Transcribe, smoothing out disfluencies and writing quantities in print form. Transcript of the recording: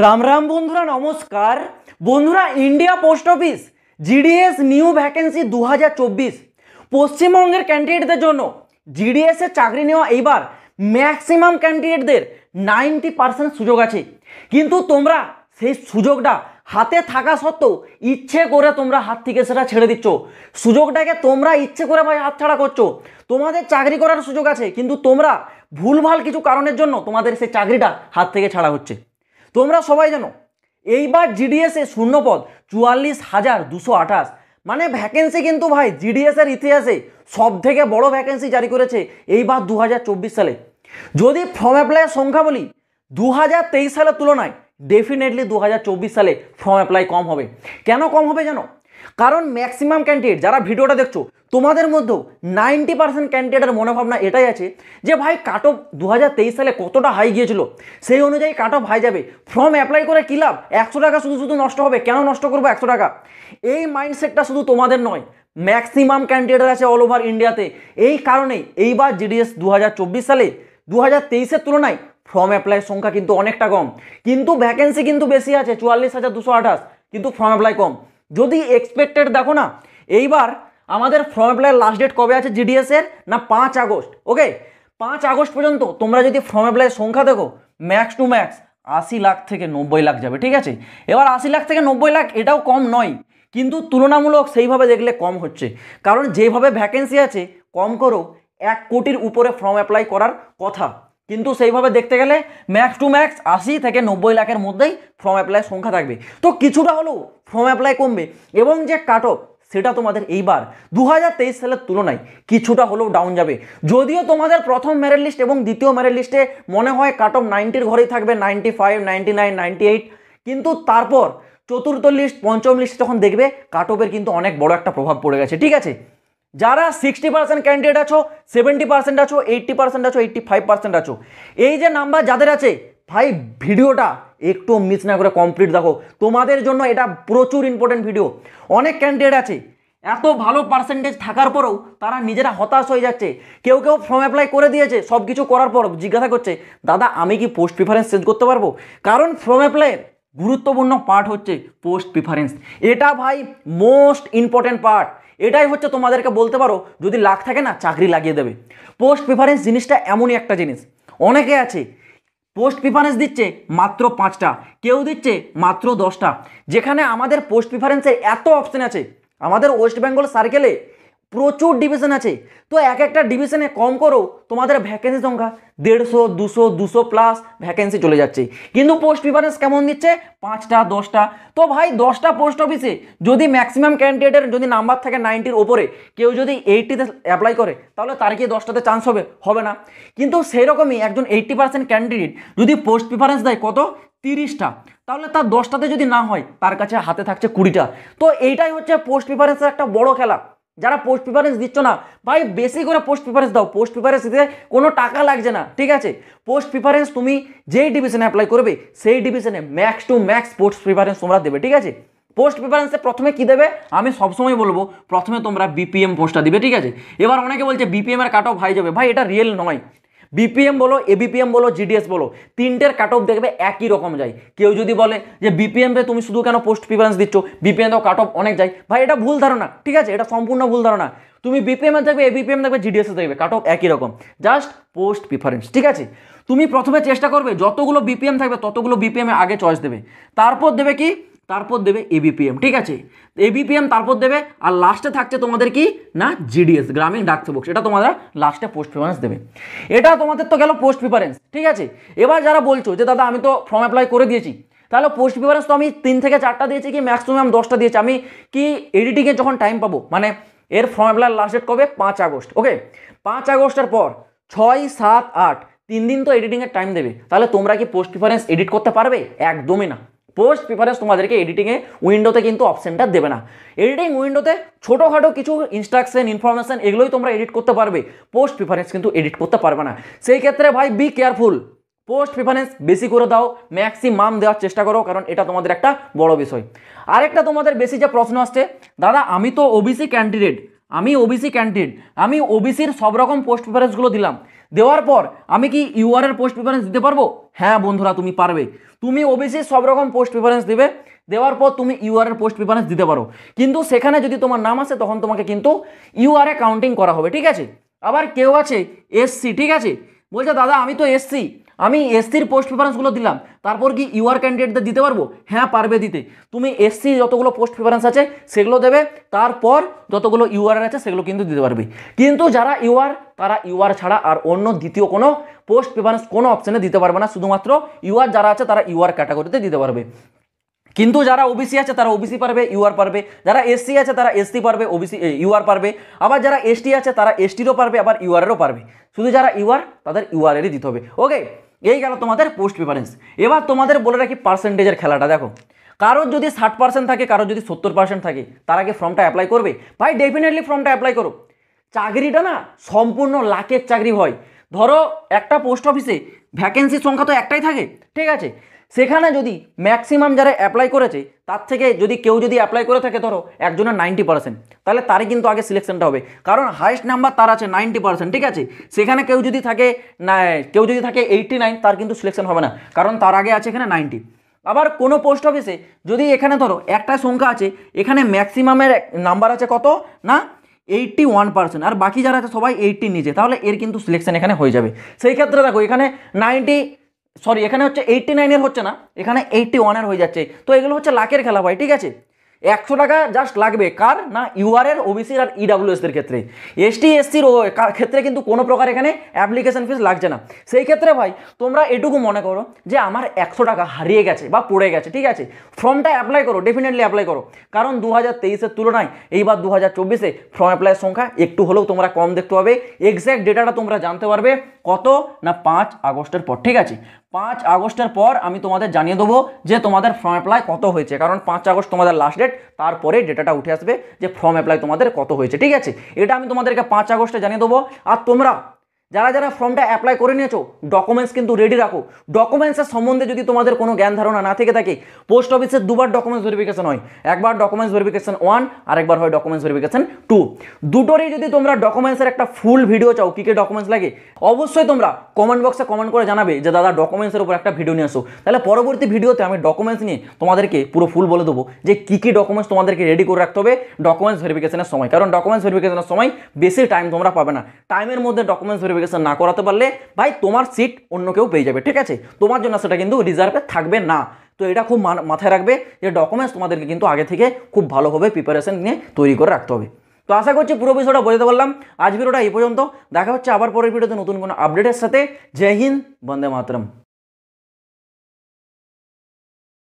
রাম রাম বন্ধুরা, নমস্কার বন্ধুরা। India post office GDS new vacancy 2024 পশ্চিমবঙ্গের ক্যান্ডিডেটদের জন্য জিডিএস এর চাকরি নেওয়া এইবার ম্যাক্সিমাম ক্যান্ডিডেটদের 90% সুযোগ আছে। কিন্তু তোমরা সেই সুযোগটা হাতে থাকা সত্ত্বেও ইচ্ছে করে তোমরা হাত থেকে সেটা ছেড়ে দিচ্ছ। সুযোগটাকে তোমরা ইচ্ছে করে ভাই হাতছাড়া করছো। তোমাদের চাকরি করার সুযোগ আছে, কিন্তু তোমরা ভুলভাল কিছু কারণের জন্য তোমাদের সেই চাকরিটা হাত থেকে ছাড়া হচ্ছে। তোমরা সবাই জানো এইবার জিডিএস এ শূন্যপদ 44,228, মানে ভ্যাকেন্সি কিন্তু ভাই জিডিএস এর ইতিহাসে সব থেকে বড় ভ্যাকেন্সি জারি করেছে এইবার 2024 সালে। যদি ফর্ম অ্যাপ্লাইয়ের সংখ্যা বলি 2023 সালের তুলনায় ডেফিনেটলি 2024 সালে ফর্ম অ্যাপ্লাই কম হবে। কেন কম হবে জানো? কারণ ম্যাক্সিমাম ক্যান্ডিডেট যারা ভিডিওটা দেখছো তোমাদের মধ্যেও 90% ক্যান্ডিডেটের মনোভাবনা এটাই আছে যে ভাই কাট অফ 2023 সালে কতটা হাই গিয়েছিল, সেই অনুযায়ী কাট অফ হাই যাবে, ফর্ম অ্যাপ্লাই করে কী লাভ, 100 টাকা শুধু শুধু নষ্ট হবে, কেন নষ্ট করবো 100 টাকা। এই মাইন্ডসেটটা শুধু তোমাদের নয়, ম্যাক্সিমাম ক্যান্ডিডেট আছে অল ওভার ইন্ডিয়াতে। এই কারণেই এইবার জিডিএস 2024 সালে 2023-এর তুলনায় ফর্ম অ্যাপ্লাইয়ের সংখ্যা কিন্তু অনেকটা কম, কিন্তু ভ্যাকেন্সি কিন্তু বেশি আছে 44,228, কিন্তু ফর্ম অ্যাপ্লাই কম। যদি এক্সপেক্টেড দেখো না, এইবার আমাদের ফর্ম অ্যাপ্লাইয়ের লাস্ট ডেট কবে আছে জিডিএস এর, না 5 আগস্ট। ওকে, 5 আগস্ট পর্যন্ত তোমরা যদি ফর্ম অ্যাপ্লাইয়ের সংখ্যা দেখো ম্যাক্স টু ম্যাক্স 80 লাখ থেকে 90 লাখ যাবে, ঠিক আছে। এবার 80 লাখ থেকে 90 লাখ এটাও কম নয়, কিন্তু তুলনামূলক সেইভাবে দেখলে কম হচ্ছে, কারণ যেভাবে ভ্যাকেন্সি আছে কম করেও 1 কোটির উপরে ফর্ম অ্যাপ্লাই করার কথা, কিন্তু সেইভাবে দেখতে গেলে ম্যাক্স টু ম্যাক্স 80 থেকে 90 লাখের মধ্যেই ফর্ম অ্যাপ্লাইয়ের সংখ্যা থাকবে। তো কিছুটা হলেও ফর্ম অ্যাপ্লাই কমবে, এবং যে কাট অফ সেটা তোমাদের এইবার 2023 সালের তুলনায় কিছুটা হলেও ডাউন যাবে। যদিও তোমাদের প্রথম মেরিট লিস্ট এবং দ্বিতীয় মেরিট লিস্টে মনে হয় কাট অফ 90-র ঘরেই থাকবে, 95, 99, 98, কিন্তু তারপর চতুর্থ লিস্ট, পঞ্চম লিস্ট যখন দেখবে কাট অফের কিন্তু অনেক বড় একটা প্রভাব পড়ে গেছে, ঠিক আছে। যারা 60% ক্যান্ডিডেট আছো, 70% আছো, 80% আছো, 85% আছো, এই যে নাম্বার যাদের আছে ভাই, ভিডিওটা একটু মিস না করে কমপ্লিট দেখো, তোমাদের জন্য এটা প্রচুর ইম্পর্টেন্ট ভিডিও। অনেক ক্যান্ডিডেট আছে এত ভালো পার্সেন্টেজ থাকার পরেও তারা নিজেরা হতাশ হয়ে যাচ্ছে। কেউ কেউ ফর্ম অ্যাপ্লাই করে দিয়েছে, সব কিছু করার পর জিজ্ঞাসা করছে দাদা আমি কি পোস্ট প্রিফারেন্স চেঞ্জ করতে পারবো? কারণ ফর্ম অ্যাপ্লাইয়ের গুরুত্বপূর্ণ পার্ট হচ্ছে পোস্ট প্রিফারেন্স। এটা ভাই মোস্ট ইম্পর্টেন্ট পার্ট। এটাই হচ্ছে তোমাদেরকে বলতে পারো যদি লাখ থাকে না চাকরি লাগিয়ে দেবে। পোস্ট প্রিফারেন্স জিনিসটা এমনই একটা জিনিস, অনেকে আছে পোস্ট প্রিফারেন্স দিচ্ছে মাত্র 5টা, কেউ দিচ্ছে মাত্র 10টা। যেখানে আমাদের পোস্ট প্রিফারেন্সের এত অপশন আছে, আমাদের ওয়েস্ট বেঙ্গল সার্কেলে প্রচুর ডিভিশন আছে, তো এক একটা ডিভিশনে কম করেও তোমাদের ভ্যাকেন্সি সংখ্যা 150, 200, 200 প্লাস ভ্যাকেন্সি চলে যাচ্ছে। কিন্তু পোস্ট প্রিফারেন্স কেমন দিচ্ছে? 5টা, 10টা। তো ভাই 10টা পোস্ট অফিসে যদি ম্যাক্সিমাম ক্যান্ডিডেটের যদি নাম্বার থাকে 90-র ওপরে, কেউ যদি 80-তে অ্যাপ্লাই করে, তাহলে তার কি 10টাতে চান্স হবে? হবে না। কিন্তু সেই রকমই একজন 80% ক্যান্ডিডেট যদি পোস্ট প্রিফারেন্স দেয় কত, 30টা, তাহলে তার 10টাতে যদি না হয় তার কাছে হাতে থাকছে 20টা। তো এইটাই হচ্ছে পোস্ট প্রিফারেন্সের একটা বড় খেলা। যারা পোস্ট প্রিফারেন্স দিচ্ছ না ভাই, বেশি করে পোস্ট প্রিফারেন্স দাও। পোস্ট প্রিফারেন্স দিতে কোনো টাকা লাগছে না, ঠিক আছে। পোস্ট প্রিফারেন্স তুমি যেই ডিভিশনে অ্যাপ্লাই করবে সেই ডিভিশনে max to max post preference তোমরা দেবে, ঠিক আছে। পোস্ট প্রিফারেন্সে প্রথমে কি দেবে আমি সবসময় বলবো, প্রথমে তোমরা বিপিএম পোস্টটা দিবে, ঠিক আছে। এবার অনেকে বলছে বিপিএম এর কাট অফ হাই যাবে, ভাই এটা রিয়েল নয়। বিপিএম বলো, এবিপিএম বলো, জিডিএস বলো, তিনটের কাট অফ দেখবে একই রকম যায়। কেউ যদি বলে যে বিপিএমে তুমি শুধু কেন পোস্ট প্রিফারেন্স দিচ্ছ, বিপিএম কাট অফ অনেক যায়, ভাই এটা ভুল ধারণা, ঠিক আছে, এটা সম্পূর্ণ ভুল ধারণা। তুমি বিপিএমে দেখবে, এবিপিএম দেখবে, জিডিএসে দেখবে, কাট অফ একই রকম, জাস্ট পোস্ট প্রিফারেন্স, ঠিক আছে। তুমি প্রথমে চেষ্টা করবে যতগুলো বিপিএম থাকবে ততগুলো বিপিএম আগে চয়েস দেবে, তারপর দেবে কি, তারপর দেবে এবিপিএম, ঠিক আছে। এবিপিএম তারপর দেবে, আর লাস্টে থাকছে তোমাদের কি না জিডিএস, গ্রামীণ ডাক সেবক, সেটা তোমাদের লাস্টে পোস্ট প্রিফারেন্স দেবে। এটা তোমাদের তো গেল পোস্ট প্রিফারেন্স, ঠিক আছে। এবার যারা বলছো যে দাদা আমি তো ফর্ম অ্যাপ্লাই করে দিয়েছি, তাহলে পোস্ট প্রিফারেন্স তো আমি 3 থেকে 4টা দিয়েছি, কি ম্যাক্সিমাম 10টা দিয়েছি, আমি কি এডিটিংয়ে যখন টাইম পাবো, মানে এর ফর্ম অ্যাপ্লাই লাস্ট ডেট কবে, 5 আগস্ট। ওকে, 5 আগস্টের পর 6, 7, 8 3 দিন তো এডিটিংয়ের টাইম দেবে, তাহলে তোমরা কি পোস্ট প্রিফারেন্স এডিট করতে পারবে? একদমই না। পোস্ট প্রিফারেন্স তোমাদেরকে এডিটিংয়ে উইন্ডোতে কিন্তু অপশনটা দেবে না। এডিটিং উইন্ডোতে ছোটোখাটো কিছু ইনস্ট্রাকশন, ইনফরমেশন এগুলোই তোমরা এডিট করতে পারবে, পোস্ট প্রিফারেন্স কিন্তু এডিট করতে পারবে না। সেই ক্ষেত্রে ভাই বি কেয়ারফুল, পোস্ট প্রিফারেন্স বেশি করে দাও, ম্যাক্সিমাম দেওয়ার চেষ্টা করো, কারণ এটা তোমাদের একটা বড় বিষয়। আরেকটা তোমাদের বেশি যে প্রশ্ন আসছে, দাদা আমি তো ওবিসি ক্যান্ডিডেট, আমি ওবিসির সব রকম পোস্ট প্রিফারেন্সগুলো দিলাম, দেওয়ার পর আমি কি ইউআর এর পোস্ট প্রিফারেন্স দিতে পারবো? হ্যাঁ বন্ধুরা তুমি পারবে। তুমি ওবিসি সব রকম পোস্ট প্রিফারেন্স দেবে, দেওয়ার পর তুমি ইউআর এর পোস্ট প্রিফারেন্স দিতে পারো, কিন্তু সেখানে যদি তোমার নাম আসে তখন তোমাকে কিন্তু ইউআর এ কাউন্টিং করা হবে, ঠিক আছে। আবার কেউ আছে এসসি, ঠিক আছে, বলছে দাদা আমি তো এসসি, আমি এসসির পোস্ট প্রিফারেন্সগুলো দিলাম, তারপর কি ইউআর ক্যান্ডিডেটদের দিতে পারবো? হ্যাঁ পারবে দিতে। তুমি এসসি যতগুলো পোস্ট প্রিফারেন্স আছে সেগুলো দেবে, তারপর যতগুলো ইউআর আছে সেগুলো কিন্তু দিতে পারবে। কিন্তু যারা ইউআর, তারা ইউআর ছাড়া আর অন্য দ্বিতীয় কোনো পোস্ট প্রিফারেন্স কোনো অপশানে দিতে পারবে না, শুধুমাত্র ইউআর যারা আছে তারা ইউআর ক্যাটাগরিতে দিতে পারবে। কিন্তু যারা ওবিসি আছে তারা ওবিসি পারবে, ইউআর পারবে, যারা এসসি আছে তারা এসসি পারবে, ওবিসি ইউআর পারবে, আবার যারা এসটি আছে তারা এসটিরও পারবে, আবার ইউআরেরও পারবে। শুধু যারা ইউআর তাদের ইউআরেরই দিতে হবে। ওকে, এই গেল তোমাদের পোস্ট প্রিফারেন্স। এবার তোমাদের বলে রাখি পার্সেন্টেজের খেলাটা। দেখো, কারোর যদি 60% থাকে, কারোর যদি 70% থাকে, তারা কি ফর্মটা অ্যাপ্লাই করবে? ভাই ডেফিনেটলি ফর্মটা অ্যাপ্লাই করো। চাকরিটা না সম্পূর্ণ লাখের চাকরি হয়। ধরো একটা পোস্ট অফিসে ভ্যাকেন্সির সংখ্যা তো একটাই থাকে, ঠিক আছে, সেখানে যদি ম্যাক্সিমাম যারা অ্যাপ্লাই করেছে তার থেকে যদি কেউ যদি অ্যাপ্লাই করে থাকে ধরো একজনের 90%, তাহলে তারই কিন্তু আগে সিলেকশনটা হবে, কারণ হাইয়েস্ট নাম্বার তার আছে 90%, ঠিক আছে। সেখানে কেউ যদি থাকে 89, তার কিন্তু সিলেকশন হবে না, কারণ তার আগে আছে এখানে 90। আবার কোনো পোস্ট অফিসে যদি এখানে ধরো একটা সংখ্যা আছে, এখানে ম্যাক্সিমামের নাম্বার আছে কত না 81%, আর বাকি যারা আছে সবাই 80 নিচে, তাহলে এর কিন্তু সিলেকশন এখানে হয়ে যাবে। সেই ক্ষেত্রে দেখো এখানে এখানে হচ্ছে 89 হচ্ছে না, এখানে 81 হয়ে যাচ্ছে। তো এগুলো হচ্ছে লাখের খেলা ভাই, ঠিক আছে। 100 টাকা জাস্ট লাগবে কার না ইউআর এর, ওবিসির আর ইডাব্লিউএস এর ক্ষেত্রে। এসটি এসসির ক্ষেত্রে কিন্তু কোনো প্রকার এখানে অ্যাপ্লিকেশন ফিস লাগছে না। সেই ক্ষেত্রে ভাই তোমরা এটুকু মনে করো যে আমার 100 টাকা হারিয়ে গেছে বা পড়ে গেছে, ঠিক আছে, ফর্মটা অ্যাপ্লাই করো, ডেফিনেটলি অ্যাপ্লাই করো, কারণ 2023-এর তুলনায় এইবার 2024-এ ফর্ম অ্যাপ্লাইয়ের সংখ্যা একটু হলেও তোমরা কম দেখতে পাবে। এক্স্যাক্ট ডেটাটা তোমরা জানতে পারবে কত না 5 আগস্টের পর, ঠিক আছে। 5 আগস্টের পর আমি তোমাদের জানিয়ে দেবো যে তোমাদের ফর্ম অ্যাপ্লাই কত হয়েছে, কারণ 5 আগস্ট তোমাদের লাস্ট ডেট, তারপরে ডেটাটা উঠে আসবে যে ফর্ম অ্যাপ্লাই তোমাদের কত হয়েছে, ঠিক আছে। এটা আমি তোমাদেরকে 5 আগস্টে জানিয়ে দেবো। আর তোমরা যারা যারা ফর্মটা অ্যাপ্লাই করে নিয়েছো ডকুমেন্টস কিন্তু রেডি রাখো। ডকুমেন্টসের সম্বন্ধে যদি তোমাদের কোনো জ্ঞান ধারণা না থেকে থাকে, পোস্ট অফিসে দুবার ডকুমেন্টস ভেরিফিকেশন হয়, একবার ডকুমেন্টস ভেরিফিকেশন 1 আর একবার হয় ডকুমেন্টস ভেরিফিকেশন 2। দুটোরই যদি তোমরা ডকুমেন্টসের একটা ফুল ভিডিও চাও কী কী ডকুমেন্টস লাগে, অবশ্যই তোমরা কমেন্ট বক্সে কমেন্ট করে জানাবে যে দাদা ডকুমেন্টসের উপর একটা ভিডিও নিয়ে আসো। তাহলে পরবর্তী ভিডিওতে আমি ডকুমেন্টস নিয়ে তোমাদেরকে পুরো ফুল বলে দেবো যে কী কী ডকুমেন্টস তোমাদেরকে রেডি করে রাখতে হবে ডকুমেন্টস ভেরিফিকেশনের সময়, কারণ ডকুমেন্টস ভেরিফিকেশনের সময় বেশি টাইম তোমরা পাবে না। টাইমের মধ্যে ডকুমেন্টস ভেরিফিকেশন না করাতে পারলে ভাই তোমার সিট অন্য কেউ পেয়ে যাবে, ঠিক আছে, তোমার জন্য সেটা কিন্তু রিজার্ভে থাকবে না। তো এটা খুব মাথায় রাখবে যে ডকুমেন্টস তোমাদেরকে কিন্তু আগে থেকে খুব ভালোভাবে প্রিপারেশন নিয়ে তৈরি করে রাখতে হবে। তো আশা করছি পুরো বিষয়টা বোঝাতে পারলাম। আজ ভিডিওটা এই পর্যন্ত, দেখা হচ্ছে আবার পরের ভিডিওতে নতুন কোনো আপডেটের সাথে। জয় হিন্দ, বন্দে মাতরম।